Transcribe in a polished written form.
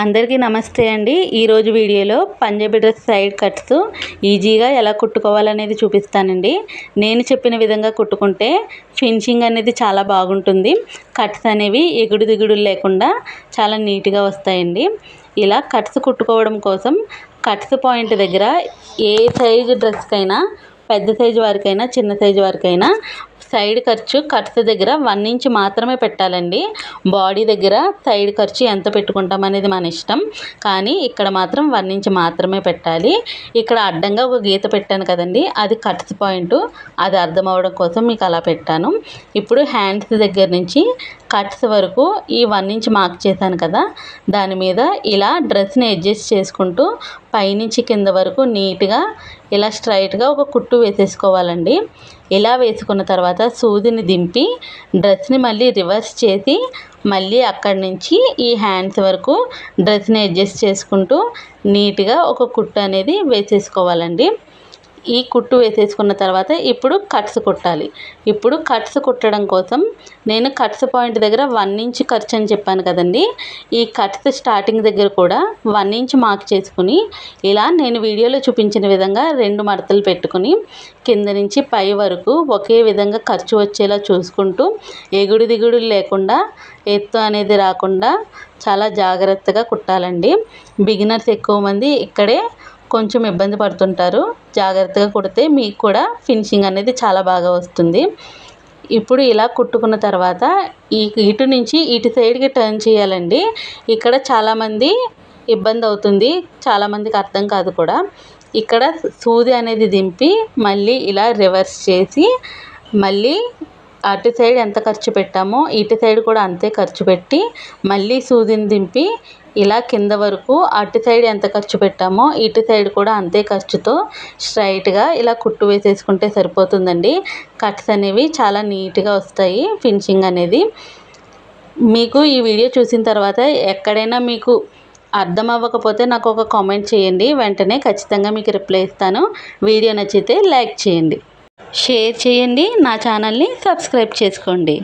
అందరికీ నమస్తే అండి. ఈరోజు వీడియోలో పంజాబీ డ్రెస్ సైడ్ కట్స్ ఈజీగా ఎలా కుట్టుకోవాలనేది చూపిస్తానండి. నేను చెప్పిన విధంగా కుట్టుకుంటే ఫినిషింగ్ అనేది చాలా బాగుంటుంది. కట్స్ అనేవి ఎగుడు దిగుడులు లేకుండా చాలా నీట్గా వస్తాయండి. ఇలా కట్స్ కుట్టుకోవడం కోసం కట్స్ పాయింట్ దగ్గర ఏ సైజు డ్రెస్కైనా, పెద్ద సైజు వారికైనా, చిన్న సైజు వారికైనా సైడ్ ఖర్చు కట్స్ దగ్గర 1 ఇంచ్ మాత్రమే పెట్టాలండి. బాడీ దగ్గర సైడ్ ఖర్చు ఎంత పెట్టుకుంటాం అనేది మన ఇష్టం, కానీ ఇక్కడ మాత్రం 1 ఇంచ్ మాత్రమే పెట్టాలి. ఇక్కడ అడ్డంగా ఒక గీత పెట్టాను కదండి, అది కట్స్ పాయింట్. అది అర్థం అవ్వడం కోసం మీకు అలా పెట్టాను. ఇప్పుడు హ్యాండ్స్ దగ్గర నుంచి కట్స్ వరకు ఈ 1 ఇంచ్ మార్క్ చేశాను కదా, దాని మీద ఇలా డ్రెస్ని అడ్జస్ట్ చేసుకుంటూ పైనుంచి కింద వరకు నీట్గా ఇలా స్ట్రైట్గా ఒక కుట్టు వేసేసుకోవాలండి. ఇలా వేసుకున్న తర్వాత సూదిని దింపి డ్రెస్ని మళ్ళీ రివర్స్ చేసి మళ్ళీ అక్కడి నుంచి ఈ హ్యాండ్స్ వరకు డ్రెస్ని అడ్జస్ట్ చేసుకుంటూ నీట్గా ఒక కుట్టు అనేది వేసేసుకోవాలండి. ఈ కుట్టు వేసేసుకున్న తర్వాత ఇప్పుడు కట్స్ కుట్టాలి. ఇప్పుడు కట్స్ కుట్టడం కోసం నేను కట్స్ పాయింట్ దగ్గర 1 ఇంచ్ ఖర్చు అని చెప్పాను కదండి. ఈ కట్స్ స్టార్టింగ్ దగ్గర కూడా 1 ఇంచ్ మార్క్ చేసుకుని ఇలా నేను వీడియోలో చూపించిన విధంగా 2 మడతలు పెట్టుకుని కింద నుంచి పై వరకు ఒకే విధంగా ఖర్చు వచ్చేలా చూసుకుంటూ ఎగుడు దిగుడు లేకుండా, ఎత్తు అనేది రాకుండా చాలా జాగ్రత్తగా కుట్టాలండి. బిగినర్స్ ఎక్కువ మంది ఇక్కడే కొంచెం ఇబ్బంది పడుతుంటారు. జాగ్రత్తగా కుడితే మీకు కూడా ఫినిషింగ్ అనేది చాలా బాగా వస్తుంది. ఇప్పుడు ఇలా కుట్టుకున్న తర్వాత ఇటు నుంచి ఇటు సైడ్కి టర్న్ చేయాలండి. ఇక్కడ చాలామంది ఇబ్బంది అవుతుంది, చాలామందికి అర్థం కాదు కూడా. ఇక్కడ సూది అనేది దింపి మళ్ళీ ఇలా రివర్స్ చేసి మళ్ళీ అటు సైడ్ ఎంత ఖర్చు పెట్టామో ఇటు సైడ్ కూడా అంతే ఖర్చు పెట్టి మళ్ళీ సూదిని దింపి ఇలా కింద వరకు అటు సైడ్ ఎంత ఖర్చు పెట్టామో ఇటు సైడ్ కూడా అంతే ఖర్చుతో స్ట్రైట్గా ఇలా కుట్టు వేసేసుకుంటే సరిపోతుందండి. కట్స్ అనేవి చాలా నీట్గా వస్తాయి. ఫినిషింగ్ అనేది మీకు ఈ వీడియో చూసిన తర్వాత ఎక్కడైనా మీకు అర్థం అవ్వకపోతే నాకు ఒక కామెంట్ చేయండి, వెంటనే ఖచ్చితంగా మీకు రిప్లై ఇస్తాను. వీడియో నచ్చితే లైక్ చేయండి, షేర్ చేయండి, నా ఛానల్ని సబ్స్క్రైబ్ చేసుకోండి.